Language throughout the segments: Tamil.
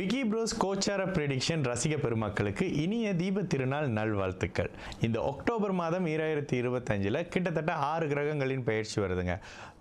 விக்கி ப்ரோஸ் கோச்சார ப்ரெடிக்ஷன் ரசிக பெருமக்களுக்கு இனிய தீப திருநாள் நல்வாழ்த்துக்கள். இந்த அக்டோபர் மாதம் 2025 கிட்டத்தட்ட 6 கிரகங்களின் பயிற்சி வருதுங்க.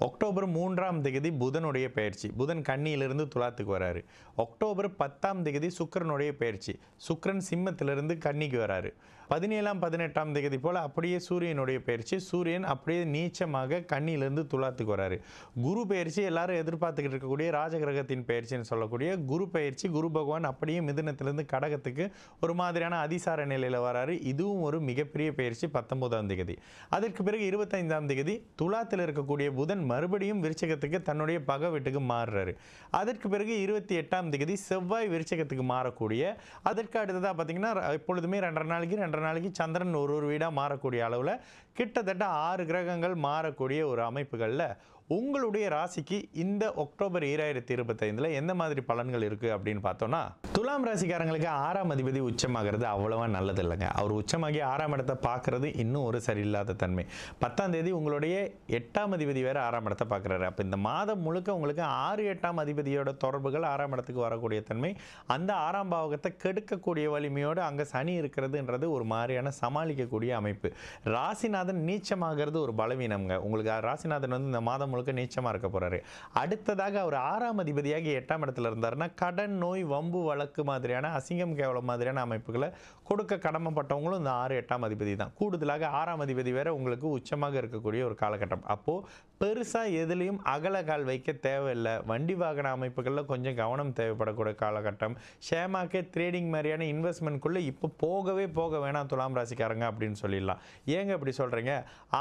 அக்டோபர் 3ஆம் தேதி புதனுடைய பயிற்சி, புதன் கன்னியிலிருந்து துலாத்துக்கு வராரு. அக்டோபர் 10ஆம் தேதி சுக்கிரனுடைய பயிற்சி, சுக்கிரன் சிம்மத்திலிருந்து கன்னிக்கு வராரு. 17ஆம் 18ஆம் தேதி போல் அப்படியே சூரியனுடைய பயிற்சி, சூரியன் அப்படியே நீச்சமாக கன்னியிலிருந்து துலாத்துக்கு வராரு. குரு பயிற்சி எல்லாரும் எதிர்பார்த்துக்கிட்டு இருக்கக்கூடிய ராஜகிரகத்தின் பயிற்சின்னு சொல்லக்கூடிய குரு பயிற்சி, குரு பகவான் அப்படியே மிதுனத்திலிருந்து கடகத்துக்கு ஒரு மாதிரியான அதிசார நிலையில் வராரு. இதுவும் ஒரு மிகப்பெரிய பயிற்சி 19ஆம் தேதி. அதற்கு பிறகு 25ஆம் தேதி துலாத்தில் இருக்கக்கூடிய புதன் மறுபடியும் விருச்சிகத்துக்கு தன்னுடைய பகை வீட்டுக்கு மாறுறாரு. அதற்கு பிறகு 28ஆம் தேதி செவ்வாய் விருச்சிகத்துக்கு மாறக்கூடிய, அதற்கு அடுத்ததாக பார்த்தீங்கன்னா எப்பொழுதுமே 2 நாளைக்கு சந்திரன் ஒரு வீடாக மாறக்கூடிய அளவில் கிட்டத்தட்ட 6 கிரகங்கள் மாறக்கூடிய ஒரு அமைப்புகளில் உங்களுடைய ராசிக்கு இந்த அக்டோபர் 2025 எந்த மாதிரி பலன்கள் இருக்குது அப்படின்னு பார்த்தோன்னா, துலாம் ராசிக்காரங்களுக்கு 6ஆம் அதிபதி உச்சமாகிறது அவ்வளவா நல்லது இல்லைங்க. அவர் உச்சமாகி 6ஆம் இடத்தை பார்க்கறது இன்னும் ஒரு சரியில்லாத தன்மை. 10ஆம் தேதி உங்களுடைய 8ஆம் அதிபதி வேறு 6ஆம் இடத்தை பார்க்குறாரு. அப்போ இந்த மாதம் முழுக்க உங்களுக்கு 6, 8ஆம் அதிபதியோட தொடர்புகள் 6ஆம் இடத்துக்கு வரக்கூடிய தன்மை, அந்த 6ஆம் பாவகத்தை கெடுக்கக்கூடிய வலிமையோடு அங்கே சனி இருக்கிறதுன்றது ஒரு மாதிரியான சமாளிக்கக்கூடிய அமைப்பு. ராசிநாதன் நீச்சமாகிறது ஒரு பலவீனம்ங்க. உங்களுக்கு ராசிநாதன் வந்து இந்த மாதம் நீச்சமா இருக்க போறாரு. அடுத்ததாக அவர் 6ஆம் அதிபதியாகி 8ஆம் இடத்துல இருந்தாருன்னா கடன், நோய், வம்பு வழக்கு மாதிரியான அசிங்கம் கேவலம் மாதிரியான அமைப்புகளை கொடுக்க கடமைப்பட்டவங்களும் இந்த 6, 8ஆம் அதிபதி தான். கூடுதலாக 6ஆம் அதிபதி வேற உங்களுக்கு உச்சமாக இருக்கக்கூடிய ஒரு காலகட்டம். அப்போ பெருசா எதுலையும் அகலகால் வைக்க தேவையில்லை. வண்டி வாகன அமைப்புகளில் கொஞ்சம் கவனம் தேவைப்படக்கூடிய காலகட்டம். ஷேர் மார்க்கெட், ட்ரேடிங் மாதிரியான இன்வெஸ்ட்மெண்ட்குள்ளே இப்போ போக வேணாம் துலாம் ராசிக்காரங்க அப்படின்னு சொல்லிடலாம். ஏங்க இப்படி சொல்றீங்க?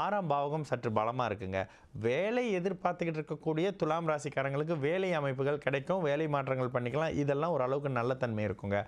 6ஆம் பாவகம் சற்று பலமா இருக்குங்க. வேலை எதிர்பார்த்துக்கிட்டு இருக்கக்கூடிய துலாம் ராசிக்காரங்களுக்கு வேலை அமைப்புகள் கிடைக்கும், வேலை மாற்றங்கள் பண்ணிக்கலாம். இதெல்லாம் ஓரளவுக்கு நல்ல தன்மை இருக்குங்க.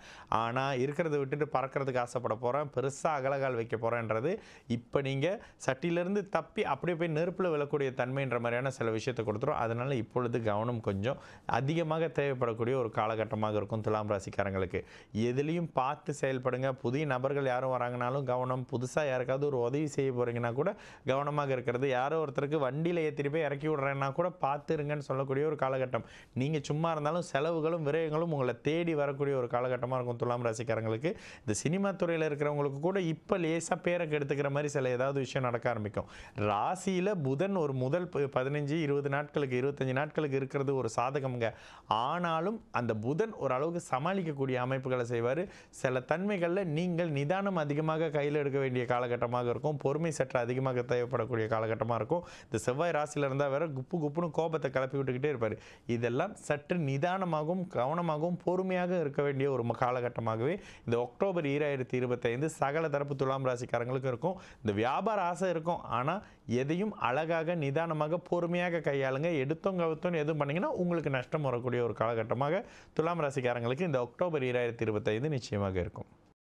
ஆனால் இருக்கிறத விட்டுட்டு பறக்கிறதுக்கு ஆசைப்பட போகிறேன், பெருசாக அகலகால் வைக்க போகிறேன்றது இப்போ நீங்கள் சட்டியிலிருந்து தப்பி அப்படியே போய் நெருப்பில் விழக்கூடிய தன்மைன்ற மாதிரியான சில விஷயத்தை கொடுத்துரும். அதனால் இப்பொழுது கவனம் கொஞ்சம் அதிகமாக தேவைப்படக்கூடிய ஒரு காலகட்டமாக இருக்கும் துலாம் ராசிக்காரங்களுக்கு. எதுலேயும் பார்த்து செயல்படுங்க. புதிய நபர்கள் யாரும் வராங்கனாலும் கவனம். புதுசாக யாருக்காவது ஒரு உதவி செய்ய போகிறீங்கன்னா கூட கவனமாக இருக்கிறது. யாரோ ஒருத்தருக்கு வண்டியில் ஏற்றிட்டு போய் இறக்கி விடுறேன்னா கூட பார்த்துருங்கன்னு சொல்லக்கூடிய ஒரு காலகட்டம். நீங்கள் சும்மா இருந்தாலும் செலவுகளும் விரயங்களும் உங்களை தேடி வரக்கூடிய ஒரு காலகட்டமாக இருக்கும் துலாம் ராசிக்காரங்களுக்கு. இந்த சினிமா துறையில் இருக்கிறவங்களுக்கு கூட இப்போ லேசாக பேரை கெடுத்துக்கிற மாதிரி சில ஏதாவது விஷயம் நடக்க ஆரம்பிக்கும். ராசியில் புதன் ஒரு முதல் 15, 20 நாட்களுக்கு 25 நாட்களுக்கு இருக்கிறது ஒரு சாதகம்ங்க. ஆனாலும் அந்த புதன் ஓரளவுக்கு சமாளிக்கக்கூடிய அமைப்புகளை செய்வார். சில தன்மைகளில் நீங்கள் நிதானம் அதிகமாக கையில் எடுக்க வேண்டிய காலகட்டமாக இருக்கும். பொறுமை சற்று அதிகமாக தேவைப்படக்கூடிய காலகட்டமாக இருக்கும். இந்த செவ்வாய் ராசியில் இருந்தால் வேற குப்புன்னு கோபத்தை கிளப்பி விட்டுக்கிட்டே இருப்பார். இதெல்லாம் சற்று நிதானமாகவும் கவனமாகவும் பொறுமையாக இருக்க வேண்டிய ஒரு காலகட்டமாகவே இந்த அக்டோபர் 2025 சகல தரப்பு துலாம் ராசிக்காரங்களுக்கு இருக்கும். இந்த வியாபார ஆசை இருக்கும், ஆனால் எதையும் அழகாக நிதானமாக பொறுமையாக கையாளுங்க. எடுத்தோம் கவுத்தோம் எதுவும் பண்ணிங்கன்னா உங்களுக்கு நஷ்டம் வரக்கூடிய ஒரு காலகட்டமாக துலாம் ராசிக்காரங்களுக்கு இந்த அக்டோபர் 2025 நிச்சயமாக இருக்கும்.